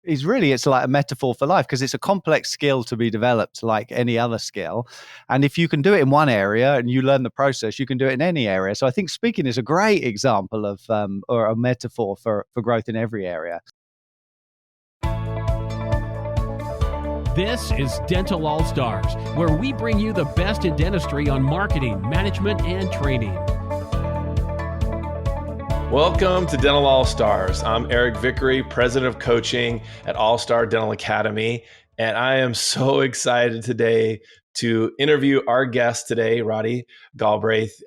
it's like a metaphor for life, because it's a complex skill to be developed like any other skill. And if you can do it in one area and you learn the process, you can do it in any area. So I think speaking is a great example of or a metaphor for growth in every area. This is Dental All Stars, where we bring you the best in dentistry on marketing, management, and training. Welcome to Dental All Stars. I'm Eric Vickery, President of Coaching at All Star Dental Academy, and I am so excited today to interview our guest today, Roddy Galbraith.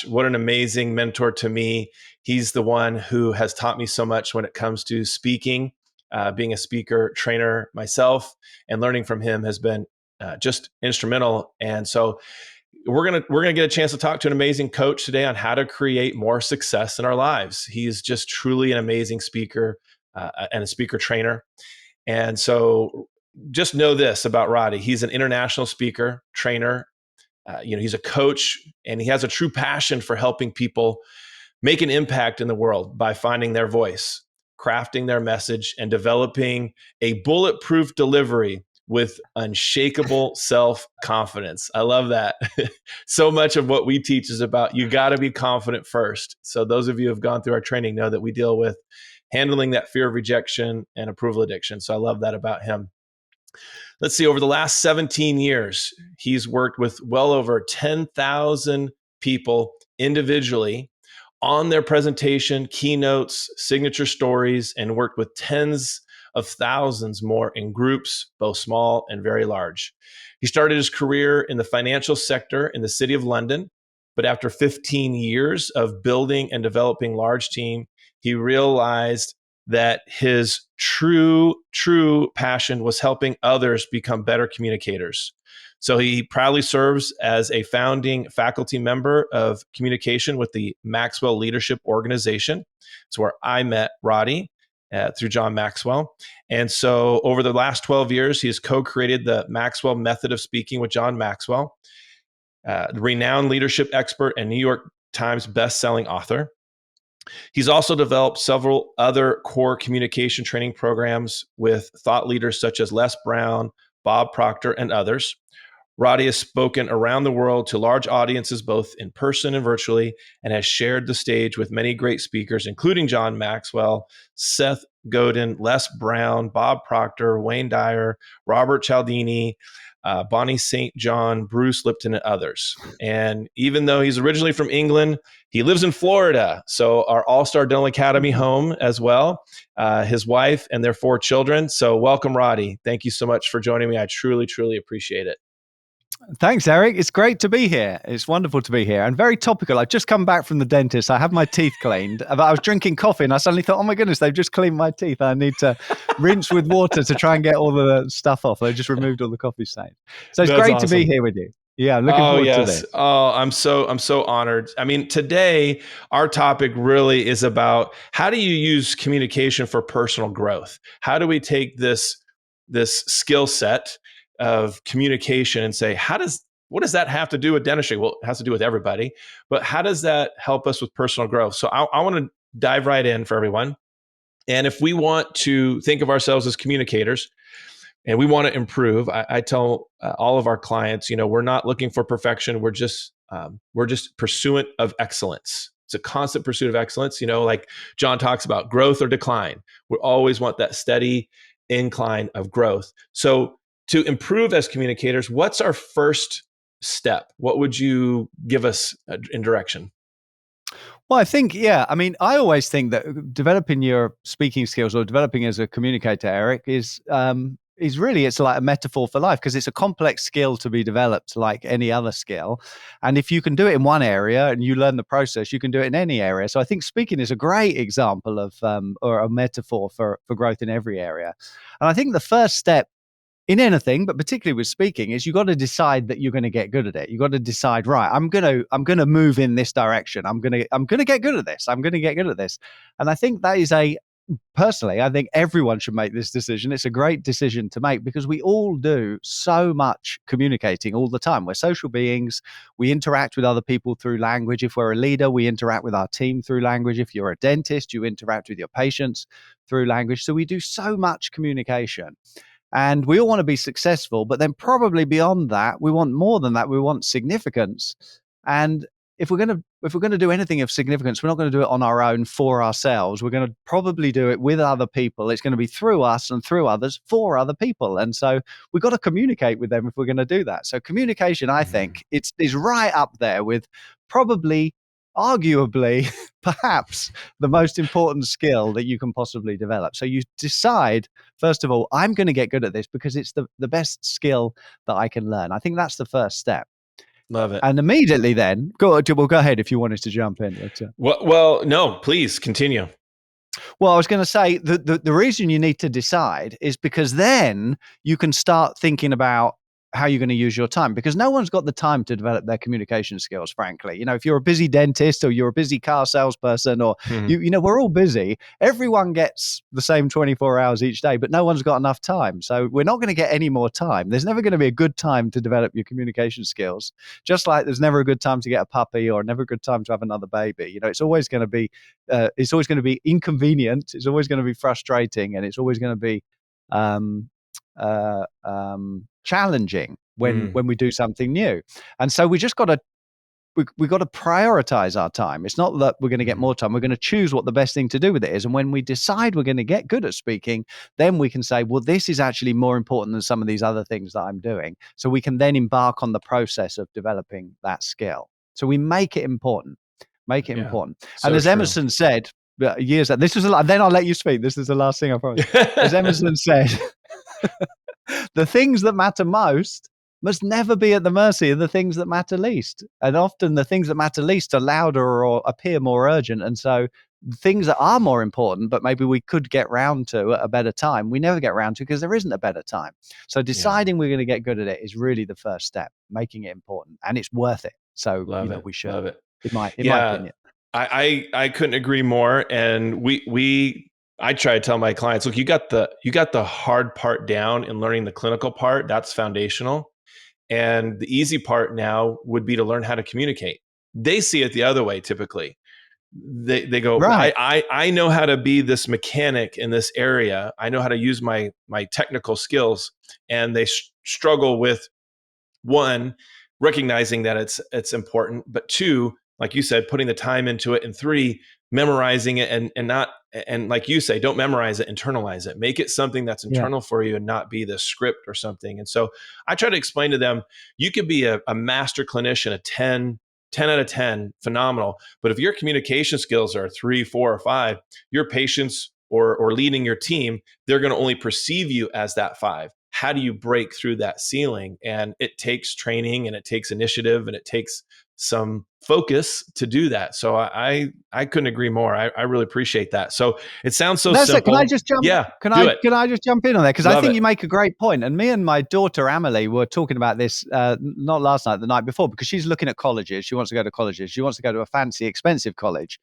What an amazing mentor to me. He's the one who has taught me so much when it comes to speaking. Being a speaker trainer myself, and learning from him has been just instrumental. And so we're gonna get a chance to talk to an amazing coach today on how to create more success in our lives. He's just truly an amazing speaker and a speaker trainer. And so just know this about Roddy: he's an international speaker, trainer. He's a coach, and he has a true passion for helping people make an impact in the world by finding their voice, crafting their message, and developing a bulletproof delivery with unshakable self-confidence. I love that. So much of what we teach is about you got to be confident first. So those of you who have gone through our training know that we deal with handling that fear of rejection and approval addiction. So I love that about him. Let's see, over the last 17 years, he's worked with well over 10,000 people individually on their presentation, keynotes, signature stories, and worked with tens of thousands more in groups, both small and very large. He started his career in the financial sector in the city of London, but after 15 years of building and developing large team, he realized that his true passion was helping others become better communicators. So he proudly serves as a founding faculty member of communication with the Maxwell Leadership Organization. It's where I met Roddy through John Maxwell. And so over the last 12 years, he has co-created the Maxwell Method of Speaking with John Maxwell, the renowned leadership expert and New York Times best-selling author. He's also developed several other core communication training programs with thought leaders such as Les Brown, Bob Proctor, and others. Roddy has spoken around the world to large audiences, both in person and virtually, and has shared the stage with many great speakers, including John Maxwell, Seth Godin, Les Brown, Bob Proctor, Wayne Dyer, Robert Cialdini, Bonnie St. John, Bruce Lipton, and others. And even though he's originally from England, he lives in Florida. So our All-Star Dental Academy home as well, his wife and their 4 children. So welcome, Roddy. Thank you so much for joining me. I truly appreciate it. Thanks, Eric. It's great to be here. It's wonderful to be here, and very topical. I've just come back from the dentist. I have my teeth cleaned, but I was drinking coffee and I suddenly thought, oh my goodness, they've just cleaned my teeth. I need to rinse with water to try and get all the stuff off. They just removed all the coffee stains. So it's great to be here with you. Yeah, I'm looking forward to this. Oh, I'm so honored. I mean, today our topic really is about how do you use communication for personal growth? How do we take this skill set of communication and say, what does that have to do with dentistry? Well, it has to do with everybody, but how does that help us with personal growth? So I want to dive right in for everyone. And if we want to think of ourselves as communicators and we want to improve, I tell all of our clients, we're not looking for perfection. We're just pursuant of excellence. It's a constant pursuit of excellence. Like John talks about growth or decline. We always want that steady incline of growth. So to improve as communicators, what's our first step? What would you give us in direction? Well, I think, I always think that developing your speaking skills or developing as a communicator, Eric, is really, it's like a metaphor for life, because it's a complex skill to be developed like any other skill. And if you can do it in one area and you learn the process, you can do it in any area. So I think speaking is a great example of or a metaphor for growth in every area. And I think the first step in anything, but particularly with speaking, is you got to decide that you're going to get good at it. You got to decide, right, I'm going to move in this direction. I'm going to get good at this. I'm going to get good at this. And I think that is personally, I think everyone should make this decision. It's a great decision to make because we all do so much communicating all the time. We're social beings. We interact with other people through language. If we're a leader, we interact with our team through language. If you're a dentist, you interact with your patients through language. So we do so much communication. And we all want to be successful, but then probably beyond that, we want more than that. We want significance. And if we're going to do anything of significance, we're not going to do it on our own for ourselves. We're going to probably do it with other people. It's going to be through us and through others for other people. And so we've got to communicate with them if we're going to do that. So communication, I think, is right up there with probably, arguably, perhaps the most important skill that you can possibly develop. So you decide, first of all, I'm going to get good at this because it's the best skill that I can learn. I think that's the first step. Love it. And immediately then, go ahead if you wanted to jump in. Well, no, please continue. Well, I was going to say the reason you need to decide is because then you can start thinking about how you're going to use your time, because no one's got the time to develop their communication skills, frankly. If you're a busy dentist or you're a busy car salesperson or, we're all busy. Everyone gets the same 24 hours each day, but no one's got enough time. So we're not going to get any more time. There's never going to be a good time to develop your communication skills, just like there's never a good time to get a puppy or never a good time to have another baby. It's always going to be inconvenient. It's always going to be frustrating, and it's always going to be challenging when we do something new. And so we just got to we got to prioritize our time. It's not that we're going to get more time. We're going to choose what the best thing to do with it is. And when we decide we're going to get good at speaking, then we can say, well, this is actually more important than some of these other things that I'm doing. So we can then embark on the process of developing that skill. So we make it important. Make it important. So and as true. Emerson said years ago, then I'll let you speak. This is the last thing I promise. As Emerson said, the things that matter most must never be at the mercy of the things that matter least. And often the things that matter least are louder or appear more urgent. And so things that are more important, but maybe we could get round to at a better time, we never get round to because there isn't a better time. So deciding we're going to get good at it is really the first step, making it important, and it's worth it. So we should. Love it. In my opinion. I couldn't agree more. And I try to tell my clients, look, you got the hard part down in learning the clinical part. That's foundational. And the easy part now would be to learn how to communicate. They see it the other way. Typically, they go, right. I know how to be this mechanic in this area. I know how to use my technical skills, and they struggle with, one, recognizing that it's important, but two, like you said, putting the time into it, and three, memorizing it and like you say, don't memorize it, internalize it. Make it something that's internal for you and not be the script or something. And so I try to explain to them, you could be a master clinician, a 10 out of 10, phenomenal. But if your communication skills are 3, 4, or 5, your patients or leading your team, they're going to only perceive you as that 5. How do you break through that ceiling? And it takes training, and it takes initiative, and it takes some focus to do that. So I couldn't agree more. I really appreciate that. So it sounds so simple. Can I just jump? Yeah. Can I just jump in on that? Because I think you make a great point. And me and my daughter Amelie were talking about this not last night, the night before, because she's looking at colleges. She wants to go to colleges. She wants to go to a fancy, expensive college,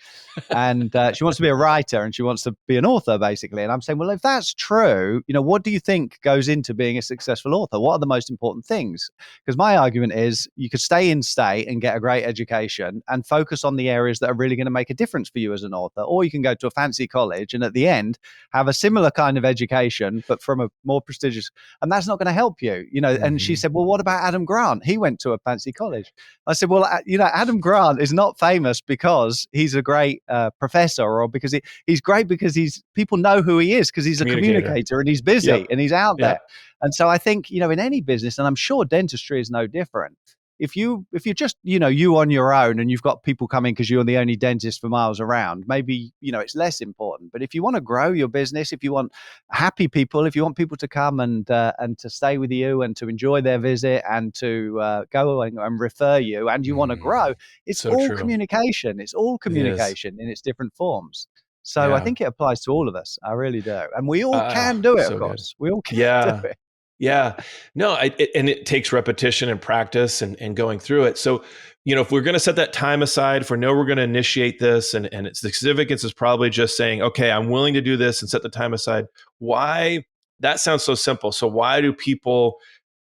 and she wants to be a writer, and she wants to be an author, basically. And I'm saying, well, if that's true, what do you think goes into being a successful author? What are the most important things? Because my argument is you could stay in state and get a great education and focus on the areas that are really going to make a difference for you as an author, or you can go to a fancy college and at the end have a similar kind of education but from a more prestigious, and that's not going to help you. And she said, well, what about Adam Grant? He went to a fancy college. I said, well, Adam Grant is not famous because he's a great professor, or because he's great because people know who he is, because he's a communicator and he's busy and he's out there. And so I think, in any business, and I'm sure dentistry is no different, if you're just, you on your own and you've got people coming because you're the only dentist for miles around, maybe, it's less important. But if you want to grow your business, if you want happy people, if you want people to come and to stay with you and to enjoy their visit and to go and refer you, and you want to grow, it's so all true. communication. It's all communication in its different forms. So I think it applies to all of us. I really do. And we all can do it, of course. Good. We all can do it. Yeah, no, and it takes repetition and practice and going through it. So, if we're going to set that time aside, if we know we're going to initiate this, and its significance is probably just saying, okay, I'm willing to do this and set the time aside. Why? That sounds so simple. So why do people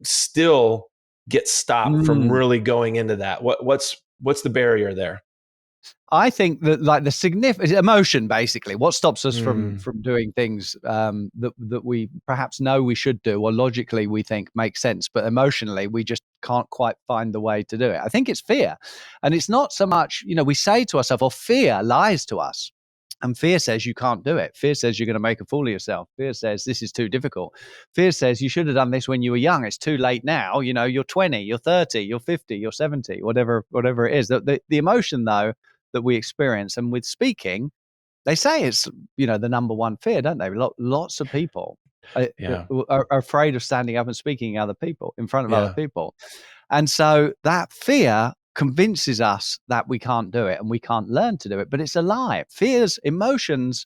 still get stopped from really going into that? What's the barrier there? I think that like the significant emotion, basically, what stops us Mm, from doing things that we perhaps know we should do, or logically we think makes sense, but emotionally we just can't quite find the way to do it. I think it's fear, and it's not so much we say to ourselves, or fear lies to us. And fear says you can't do it. Fear says you're going to make a fool of yourself. Fear says this is too difficult. Fear says you should have done this when you were young. It's too late now. You're 20, you're 30, you're 50, you're 70, whatever it is. The emotion, though, that we experience, and with speaking, they say it's the number one fear, don't they? Lots of people yeah. are afraid of standing up and speaking in front of other Yeah. people, and so that fear convinces us that we can't do it and we can't learn to do it. But it's a lie. Emotions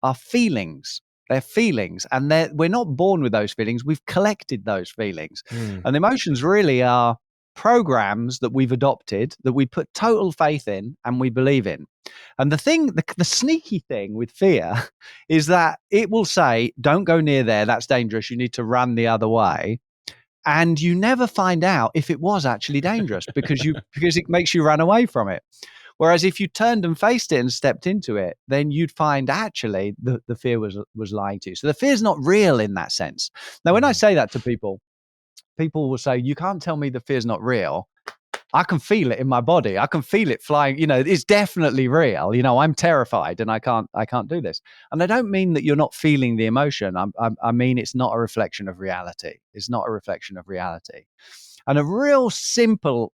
are feelings. They're feelings, and we're not born with those feelings. We've collected those feelings, Mm, and emotions really are programs that we've adopted, that we put total faith in and we believe in. And the sneaky thing with fear is that it will say, "Don't go near there. That's dangerous. You need to run the other way." And you never find out if it was actually dangerous because it makes you run away from it. Whereas if you turned and faced it and stepped into it, then you'd find actually the fear was lying to you. So the fear's not real in that sense. Now, when I mm, say that to people, people will say, "You can't tell me the fear's not real. I can feel it in my body. I can feel it flying. It's definitely real. I'm terrified and I can't do this." And I don't mean that you're not feeling the emotion. I mean, it's not a reflection of reality. It's not a reflection of reality. And a real simple,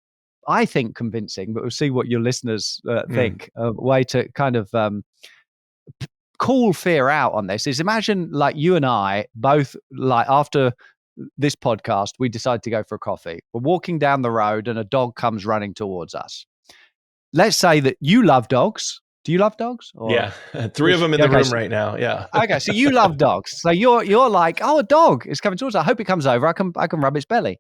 I think, convincing, but we'll see what your listeners mm. think, a way to kind of call fear out on this is, imagine like you and I both, like, after this podcast, we decide to go for a coffee. We're walking down the road and a dog comes running towards us. Let's say that you love dogs. Do you love dogs? Or Yeah. Three of them in the okay, room right now. Yeah. okay, so you love dogs. So you're like, "Oh, a dog is coming towards us. I hope it comes over. I can rub its belly."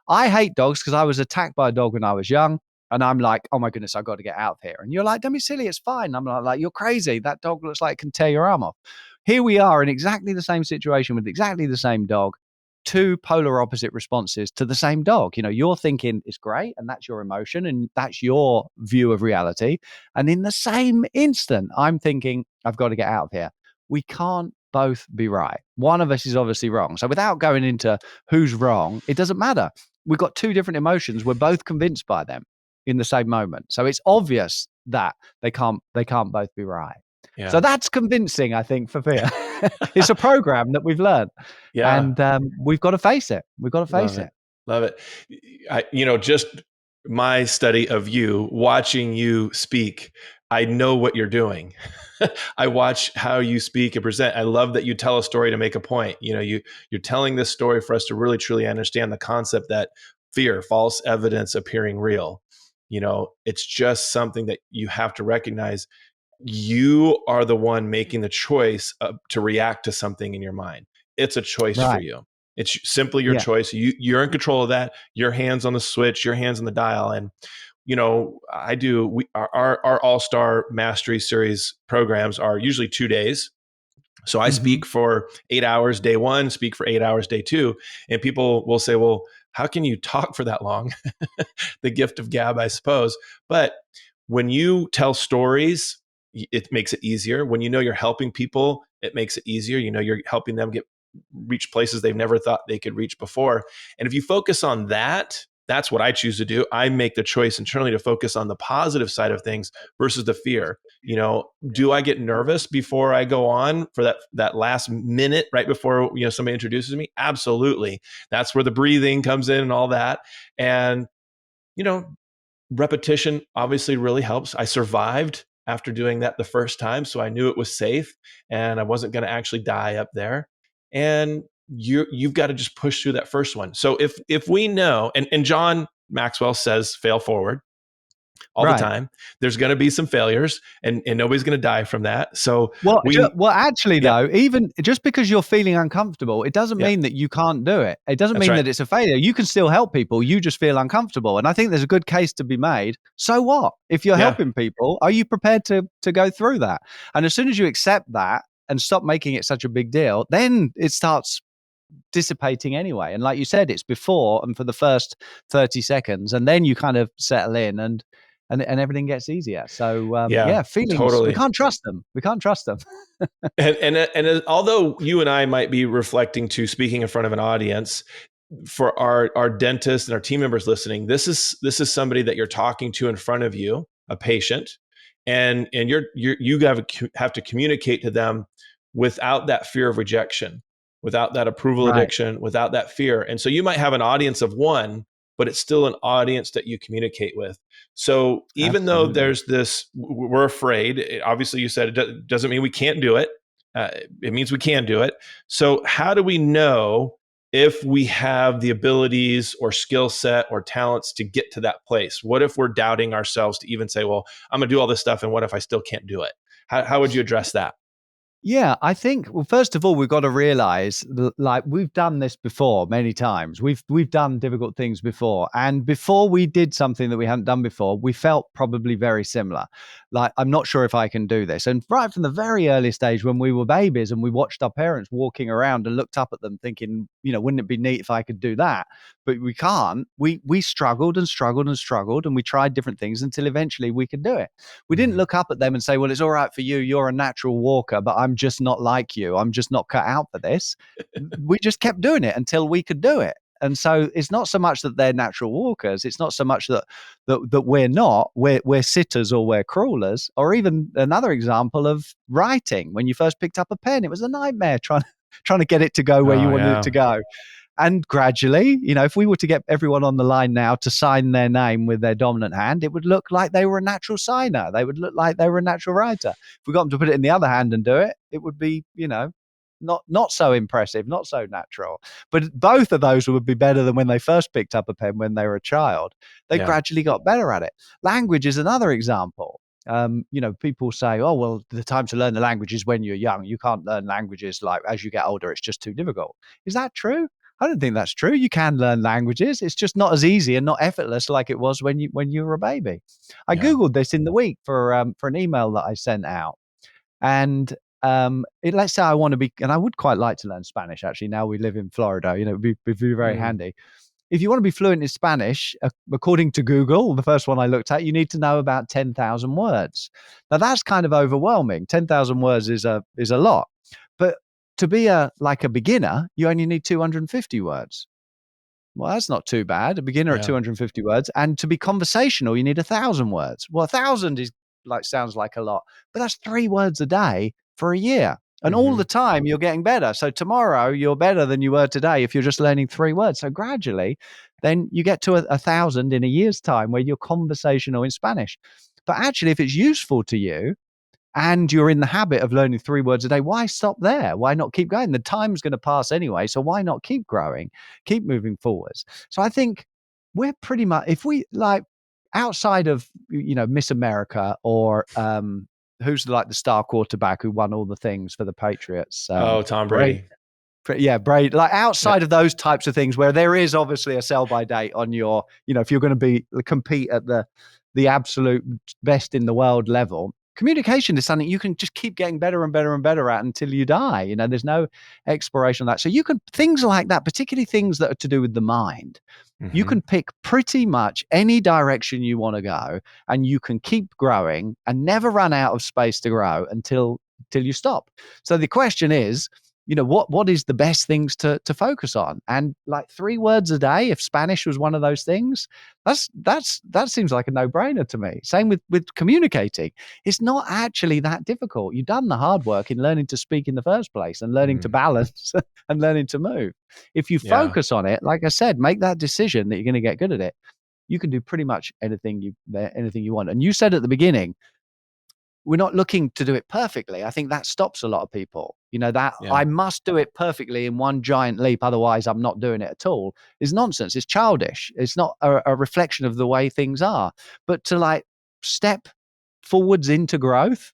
I hate dogs because I was attacked by a dog when I was young. And I'm like, "Oh my goodness, I've got to get out of here." And you're like, "Don't be silly, it's fine." I'm like, "You're crazy. That dog looks like it can tear your arm off." Here we are in exactly the same situation with exactly the same dog, two polar opposite responses to the same dog. You're thinking it's great, and that's your emotion, and that's your view of reality. And in the same instant, I'm thinking, "I've got to get out of here." We can't both be right. One of us is obviously wrong. So without going into who's wrong, it doesn't matter. We've got two different emotions. We're both convinced by them in the same moment. So it's obvious that they can't both be right. So Yeah. that's convincing, I think, for fear. It's a program that we've learned, Yeah. and we've got to face it. We've got to Love face it. it. Love it. Just my study of you, watching you speak, I know what you're doing. I watch how you speak and present. I love that you tell a story to make a point. You're telling this story for us to really truly understand the concept that fear, false evidence appearing real. It's just something that you have to recognize. You are the one making the choice to react to something in your mind. It's a choice for Right. you. It's simply your Yeah. choice. You're in control of that. Your hands on the switch, your hands on the dial. And I do. Our All Star Mastery Series programs are usually 2 days. So I Mm-hmm. speak for 8 hours day one, speak for 8 hours day two, and people will say, "Well, how can you talk for that long?" The gift of gab, I suppose. But when you tell stories, it makes it easier. When you're helping people, it makes it easier. You're helping them reach places they've never thought they could reach before. And if you focus on that, that's what I choose to do. I make the choice internally to focus on the positive side of things versus the fear. Do I get nervous before I go on for that last minute right before somebody introduces me? Absolutely. That's where the breathing comes in and all that. And you know, repetition obviously really helps. I survived after doing that the first time, so I knew it was safe and I wasn't going to actually die up there. And you've got to just push through that first one. So if we know, and John Maxwell says fail forward all the Right. time, there's going to be some failures, and nobody's going to die from that. So Well, actually, yeah, though, even just because you're feeling uncomfortable, it doesn't yeah, mean that you can't do it. It doesn't that's mean right. that it's a failure. You can still help people. You just feel uncomfortable. And I think there's a good case to be made. So what? If you're Yeah, helping people, are you prepared to go through that? And as soon as you accept that and stop making it such a big deal, then it starts dissipating anyway. And like you said, it's before and for the first 30 seconds, and then you kind of settle in. And and everything gets easier. So Yeah, feelings, we totally. can't trust them. We can't trust them. And although you and I might be reflecting to speaking in front of an audience, for our dentists and our team members listening, this is somebody that you're talking to in front of you, a patient, and you have to communicate to them without that fear of rejection, without that approval Right. addiction, without that fear. And so you might have an audience of one, but it's still an audience that you communicate with. So even though Absolutely. there's this, we're afraid. Obviously, you said it doesn't mean we can't do it. It means we can do it. So how do we know if we have the abilities or skill set or talents to get to that place? What if we're doubting ourselves to even say, well, I'm going to do all this stuff, and what if I still can't do it? How would you address that? Yeah, I think, well, first of all, we've got to realize like we've done this before many times. We've done difficult things before. And before we did something that we hadn't done before, we felt probably very similar. Like, I'm not sure if I can do this. And right from the very early stage when we were babies and we watched our parents walking around and looked up at them thinking, wouldn't it be neat if I could do that? But we can't. We struggled and struggled and struggled, and we tried different things until eventually we could do it. We didn't look up at them and say, well, it's all right for you. You're a natural walker, but I'm just not like you. I'm just not cut out for this. We just kept doing it until we could do it. And so it's not so much that they're natural walkers. It's not so much that we're not. We're sitters or we're crawlers. Or even another example of writing. When you first picked up a pen, it was a nightmare trying to get it to go where you wanted it to go. And gradually, if we were to get everyone on the line now to sign their name with their dominant hand, it would look like they were a natural signer. They would look like they were a natural writer. If we got them to put it in the other hand and do it, it would be, not so impressive, not so natural. But both of those would be better than when they first picked up a pen when they were a child. They gradually got better at it. Language is another example. People say, oh, well, the time to learn the language is when you're young. You can't learn languages like as you get older. It's just too difficult. Is that true? I don't think that's true. You can learn languages. It's just not as easy and not effortless like it was when you were a baby. I Googled this in the week for an email that I sent out. And let's say I want to be, and I would quite like to learn Spanish, actually. Now we live in Florida, it'd be very handy. If you want to be fluent in Spanish, according to Google, the first one I looked at, you need to know about 10,000 words. Now that's kind of overwhelming. 10,000 words is a lot, but to be a beginner, you only need 250 words. Well, that's not too bad. A beginner at 250 words. And to be conversational, you need 1,000 words. Well, 1,000 is sounds like a lot, but that's 3 words a day for a year. And all the time you're getting better. So tomorrow you're better than you were today if you're just learning 3 words. So gradually, then you get to 1,000 in a year's time where you're conversational in Spanish. But actually, if it's useful to you, and you're in the habit of learning 3 words a day, why stop there? Why not keep going? The time's going to pass anyway, so why not keep growing, keep moving forwards? So I think we're pretty much, if we outside of Miss America or who's the star quarterback who won all the things for the Patriots? Tom Brady. Brady. Like outside of those types of things where there is obviously a sell by date on your, if you're going to compete at the absolute best in the world level. Communication is something you can just keep getting better and better and better at until you die. There's no expiration on that. So you can, things like that, particularly things that are to do with the mind, you can pick pretty much any direction you want to go, and you can keep growing and never run out of space to grow until you stop. So the question is, what is the best things to focus on? And 3 words a day, if Spanish was one of those things, that seems like a no-brainer to me. Same with communicating. It's not actually that difficult. You've done the hard work in learning to speak in the first place and learning to balance and learning to move. If you focus on it, like I said, make that decision that you're going to get good at it, you can do pretty much anything you want. And you said at the beginning, we're not looking to do it perfectly. I think that stops a lot of people. I must do it perfectly in one giant leap, otherwise I'm not doing it at all, is nonsense. It's childish. It's not a reflection of the way things are. But to step forwards into growth,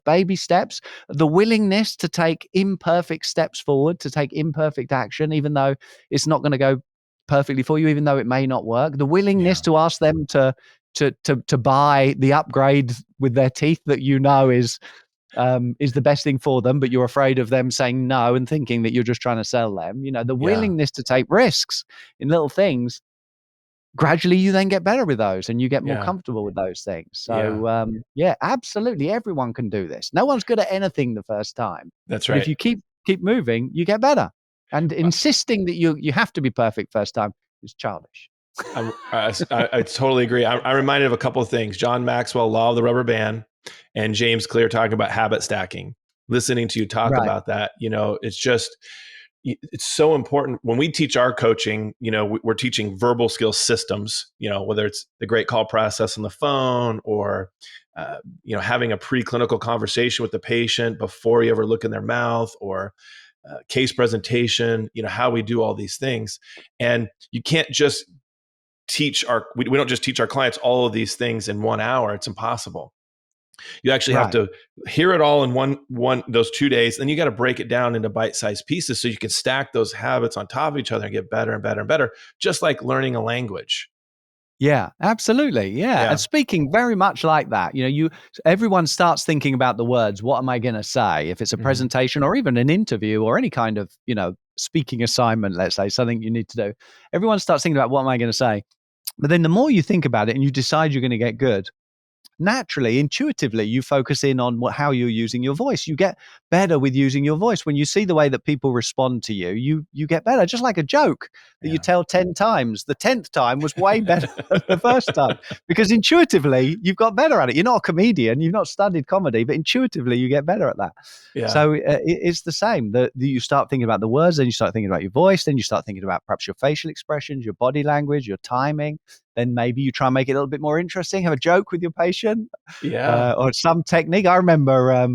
baby steps, the willingness to take imperfect steps forward, to take imperfect action, even though it's not going to go perfectly for you, even though it may not work, the willingness to ask them to buy the upgrade with their teeth that is the best thing for them, but you're afraid of them saying no and thinking that you're just trying to sell them. The willingness to take risks in little things. gradually you then get better with those and you get more Yeah. comfortable with those things. Yeah. So yeah, absolutely, everyone can do this. No one's good at anything the first time, That's but if right. you keep moving, you get better. And insisting that you have to be perfect first time is childish. I totally agree. I'm reminded of a couple of things. John Maxwell, Law of the Rubber Band, and James Clear talking about habit stacking. Listening to you talk Right. about that, it's so important when we teach our coaching. We're teaching verbal skill systems, whether it's the great call process on the phone or having a preclinical conversation with the patient before you ever look in their mouth, or case presentation, how we do all these things. And you can't just we don't just teach our clients all of these things in 1 hour. It's impossible. You actually have to hear it all in one those 2 days. Then you got to break it down into bite-sized pieces so you can stack those habits on top of each other and get better and better and better, just like learning a language. Yeah, absolutely. Yeah. Yeah. And speaking very much like that, everyone starts thinking about the words, what am I going to say? If it's a presentation or even an interview or any kind of, speaking assignment, let's say something you need to do, everyone starts thinking about what am I going to say? But then the more you think about it and you decide you're going to get good, naturally, intuitively, you focus in on how you're using your voice. You get better with using your voice. When you see the way that people respond to you, you get better. Just like a joke that you tell 10 times. The 10th time was way better than the first time because intuitively you've got better at it. You're not a comedian. You've not studied comedy, but intuitively you get better at that. Yeah. So it's the same. You start thinking about the words, then you start thinking about your voice, then you start thinking about perhaps your facial expressions, your body language, your timing. Then maybe you try and make it a little bit more interesting, have a joke with your patient, or some technique. I remember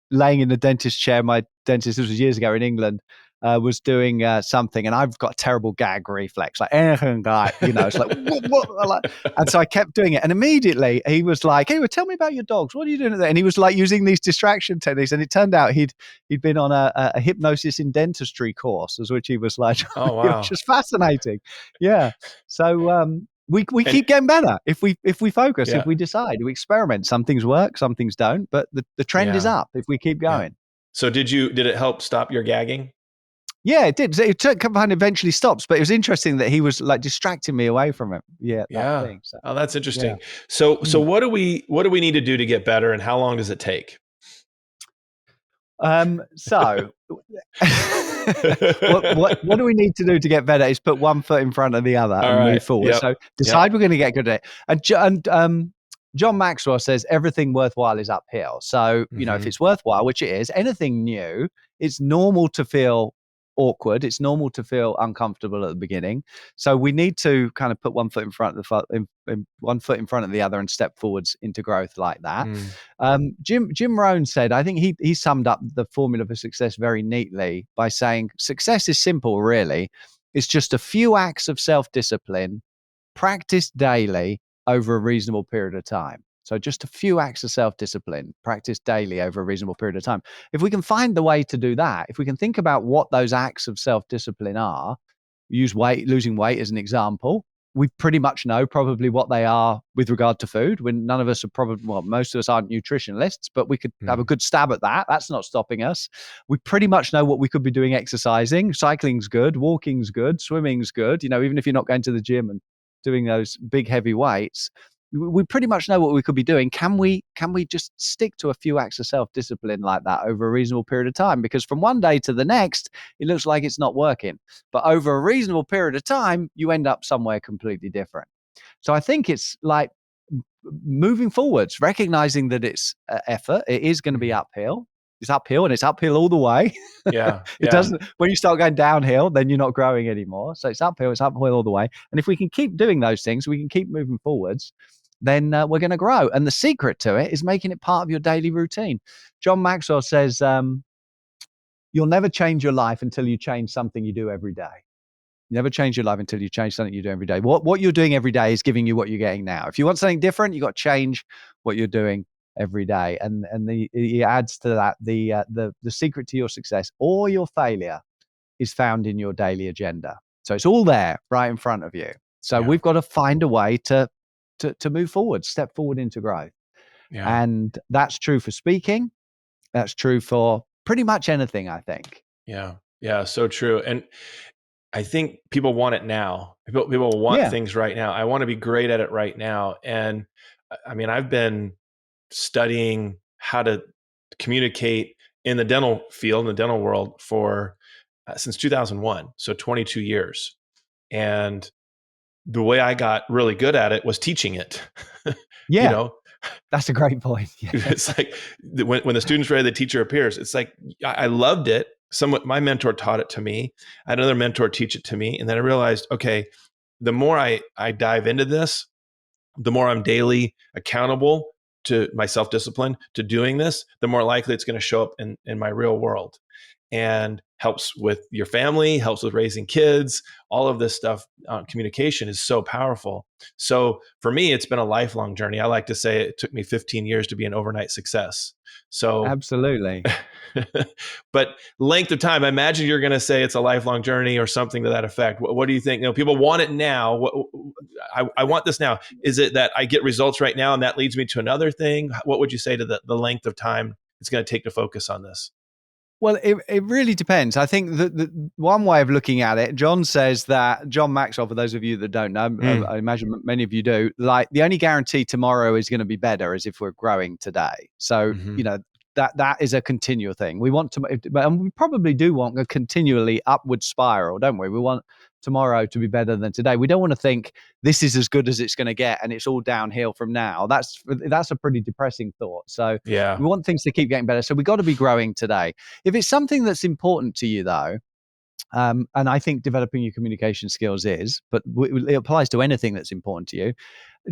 laying in the dentist chair. My dentist, this was years ago in England, was doing something, and I've got a terrible gag reflex, like anything, it's like, what? And so I kept doing it, and immediately he was like, "Hey, well, tell me about your dogs. What are you doing there?" And he was like using these distraction techniques, and it turned out he'd been on a hypnosis in dentistry course, as which he was like, oh it wow, was just fascinating. Yeah, so. We keep getting better if we focus, if we decide, we experiment. Some things work, some things don't, but the trend is up if we keep going. So did it help stop your gagging? Yeah, it did. It kind of eventually stops, but it was interesting that he was like distracting me away from it. Yeah, that thing. So, oh, that's interesting. So what do we need to do to get better, and how long does it take? So what do we need to do to get better is put one foot in front of the other and move forward. So decide we're going to get good at it. And John Maxwell says everything worthwhile is uphill. So, if it's worthwhile, which it is, anything new, it's normal to feel awkward. It's normal to feel uncomfortable at the beginning. So we need to kind of put one foot in front of one foot in front of the other and step forwards into growth like that. Jim Rohn said, I think he summed up the formula for success very neatly by saying success is simple, really. It's just a few acts of self-discipline practiced daily over a reasonable period of time. So just a few acts of self-discipline practiced daily over a reasonable period of time. If we can find the way to do that, if we can think about what those acts of self-discipline are, losing weight as an example, we pretty much know probably what they are with regard to food. When none of us are most of us aren't nutritionalists, but we could have a good stab at that. That's not stopping us. We pretty much know what we could be doing exercising. Cycling's good, walking's good, swimming's good. Even if you're not going to the gym and doing those big heavy weights, we pretty much know what we could be doing. Can we just stick to a few acts of self-discipline like that over a reasonable period of time? Because from one day to the next, it looks like it's not working. But over a reasonable period of time, you end up somewhere completely different. So I think it's like moving forwards, recognizing that it's effort. It is going to be uphill. It's uphill, and it's uphill all the way. It doesn't. When you start going downhill, then you're not growing anymore. So it's uphill all the way. And if we can keep doing those things, we can keep moving forwards, then we're going to grow. And the secret to it is making it part of your daily routine. John Maxwell says, you'll never change your life until you change something you do every day. You never change your life until you change something you do every day. What you're doing every day is giving you what you're getting now. If you want something different, you got to change what you're doing every day. And he adds to that the secret to your success or your failure is found in your daily agenda. So it's all there right in front of you. So we've got to find a way to move forward, step forward into growth. And that's true for speaking. That's true for pretty much anything, I think. Yeah. So true. And I think people want it now. People want Yeah, things right now. I want to be great at it right now. And I mean, I've been studying how to communicate in the dental field, in the dental world for since 2001. So 22 years. And the way I got really good at it was teaching it. you yeah, know, that's a great point. Yeah, it's like when the student's ready, the teacher appears. It's like I loved it. Somewhat, my mentor taught it to me. I had another mentor teach it to me, and then I realized, okay, the more I dive into this, the more I'm daily accountable to my self discipline to doing this, the more likely it's going to show up in my real world, and helps with your family, helps with raising kids. All of this stuff, communication is so powerful. So for me, it's been a lifelong journey. I like to say it took me 15 years to be an overnight success. So absolutely. but length of time, I imagine you're going to say it's a lifelong journey or something to that effect. What do you think? People want it now. I want this now. Is it that I get results right now and that leads me to another thing? What would you say to the length of time it's going to take to focus on this? Well, it really depends. I think that the one way of looking at it, John says that, John Maxwell, for those of you that don't know, Mm. I imagine many of you do, like the only guarantee tomorrow is going to be better is if we're growing today. So, Hmm. that is a continual thing. We want to, and we probably do want a continually upward spiral, don't we? We want tomorrow to be better than today. We don't want to think this is as good as it's going to get and it's all downhill from now. That's a pretty depressing thought. So Yeah. we want things to keep getting better. So we got to be growing today. If it's something that's important to you, though, and I think developing your communication skills is, but it applies to anything that's important to you.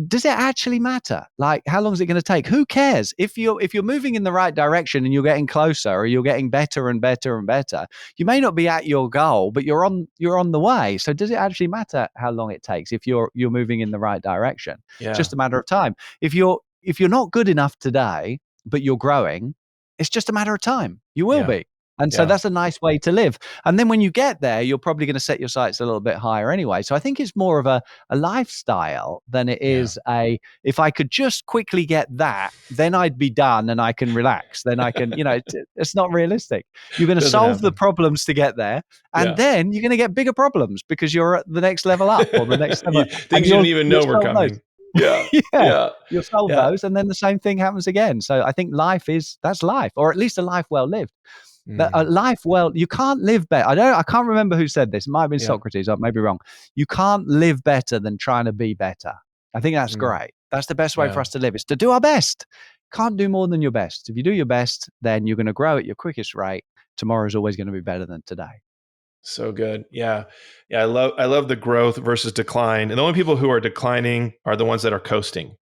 Does it actually matter? Like, how long is it going to take? Who cares? If you're moving in the right direction and you're getting closer or you're getting better and better and better, you may not be at your goal, but you're on the way. So does it actually matter how long it takes if you're moving in the right direction? It's Yeah. just a matter of time. If you're not good enough today, but you're growing, it's just a matter of time. You will Yeah. be. And so Yeah. that's a nice way to live. And then when you get there, you're probably going to set your sights a little bit higher anyway. So I think it's more of a lifestyle than it Yeah. is if I could just quickly get that, then I'd be done and I can relax. Then I can, it's not realistic. You're going to Doesn't solve the happen. problems to get there. And Yeah. then you're going to get bigger problems because you're at the next level up or the next level. And Things you didn't even you'll know were solve those. coming. Yeah. Yeah. Yeah. You'll solve Yeah. those. And then the same thing happens again. So I think that's life, or at least a life well lived. That a Mm. life well, you can't live better. I can't remember who said this. It might have been Yeah. Socrates. I may be wrong. You can't live better than trying to be better. I think that's Mm. great. That's the best way for Yeah. us to live, is to do our best. Can't do more than your best. If you do your best, then you're going to grow at your quickest rate. Tomorrow is always going to be better than today. So good. Yeah. Yeah. I love the growth versus decline. And the only people who are declining are the ones that are coasting.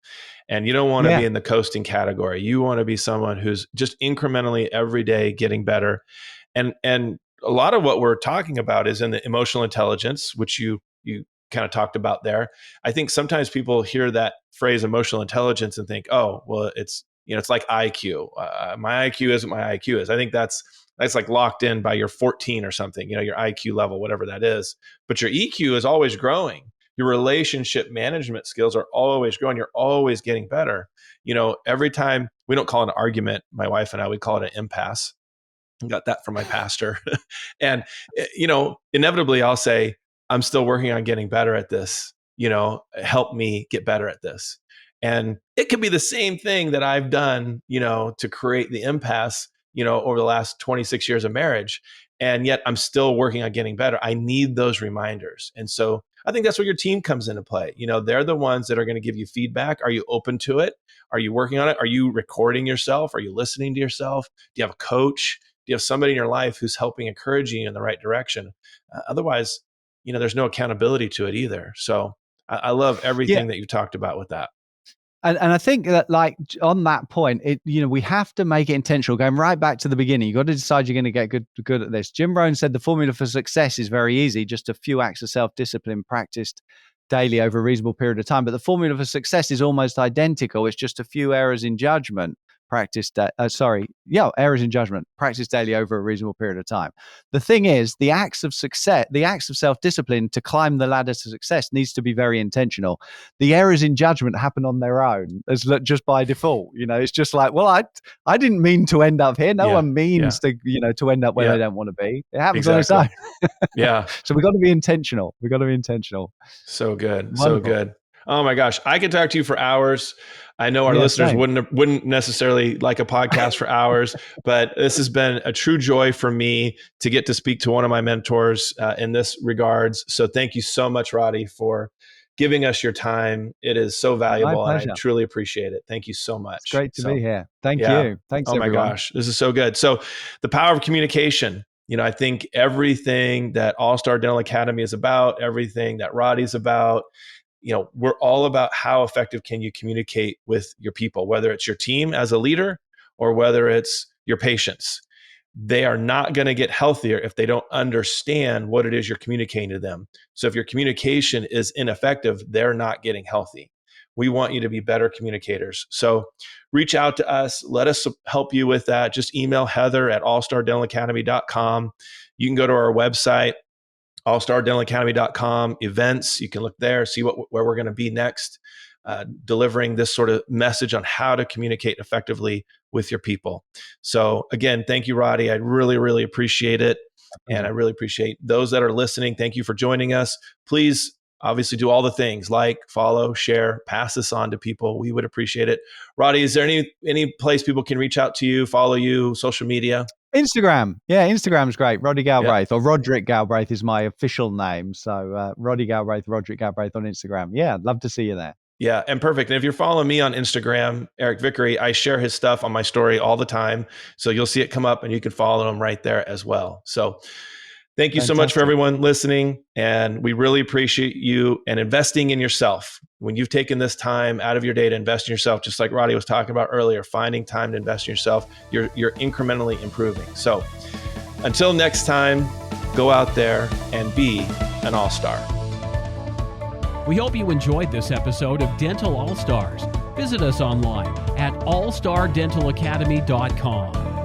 And you don't want to Yeah. be in the coasting category. You want to be someone who's just incrementally every day getting better. And a lot of what we're talking about is in the emotional intelligence, which you kind of talked about there. I think sometimes people hear that phrase emotional intelligence and think, oh, well, it's like IQ. My IQ isn't my IQ is. I think that's like locked in by your 14 or something, your IQ level, whatever that is. But your EQ is always growing. Your relationship management skills are always growing. You're always getting better. Every time, we don't call it an argument, my wife and I, we call it an impasse. I got that from my pastor. And, inevitably I'll say, I'm still working on getting better at this, help me get better at this. And it could be the same thing that I've done, to create the impasse, over the last 26 years of marriage. And yet I'm still working on getting better. I need those reminders. And so I think that's where your team comes into play. They're the ones that are going to give you feedback. Are you open to it? Are you working on it? Are you recording yourself? Are you listening to yourself? Do you have a coach? Do you have somebody in your life who's helping encourage you in the right direction? Otherwise, there's no accountability to it either. So I love Yeah. everything that you've talked about with that. And I think that, like, on that point, we have to make it intentional. Going right back to the beginning, you got to decide you're going to get good at this. Jim Rohn said the formula for success is very easy: just a few acts of self-discipline practiced daily over a reasonable period of time. But the formula for success is almost identical. It's just a few errors in judgment errors in judgment, practice daily over a reasonable period of time. The thing is, the acts of self-discipline to climb the ladder to success needs to be very intentional. The errors in judgment happen on their own, just by default. It's just like, well, I didn't mean to end up here. No one means to end up where they don't want to be. It happens on its own. Yeah. So we've got to be intentional. So good. Wonderful. So good. Oh my gosh. I could talk to you for hours. I know our listeners wouldn't necessarily like a podcast for hours, but this has been a true joy for me to get to speak to one of my mentors in this regards. So thank you so much, Roddy, for giving us your time. It is so valuable and I truly appreciate it. Thank you so much. It's great to be here. Thank you. Thanks, everyone. Oh my gosh. This is so good. So the power of communication. I think everything that All-Star Dental Academy is about, everything that Roddy's about, we're all about how effective can you communicate with your people, whether it's your team as a leader or whether it's your patients. They are not going to get healthier if they don't understand what it is you're communicating to them. So if your communication is ineffective, they're not getting healthy. We want you to be better communicators. So reach out to us. Let us help you with that. Just email heather@allstardentalacademy.com. You can go to our website, allstardentalacademy.com, events. You can look there, see where we're going to be next, delivering this sort of message on how to communicate effectively with your people. So again, thank you, Roddy. I really, really appreciate it. And I really appreciate those that are listening. Thank you for joining us. Please, obviously, do all the things like follow, share, pass this on to people. We would appreciate it. Roddy, is there any place people can reach out to you, follow you, social media? Instagram. Yeah, Instagram's great. Roddy Galbraith or Roderick Galbraith is my official name. So Roddy Galbraith, Roderick Galbraith on Instagram. Yeah, I'd love to see you there. Yeah, and perfect. And if you're following me on Instagram, Eric Vickery, I share his stuff on my story all the time. So you'll see it come up and you can follow him right there as well. So thank you so much for everyone listening. And we really appreciate you and investing in yourself. When you've taken this time out of your day to invest in yourself, just like Roddy was talking about earlier, finding time to invest in yourself, you're incrementally improving. So until next time, go out there and be an all-star. We hope you enjoyed this episode of Dental All-Stars. Visit us online at allstardentalacademy.com.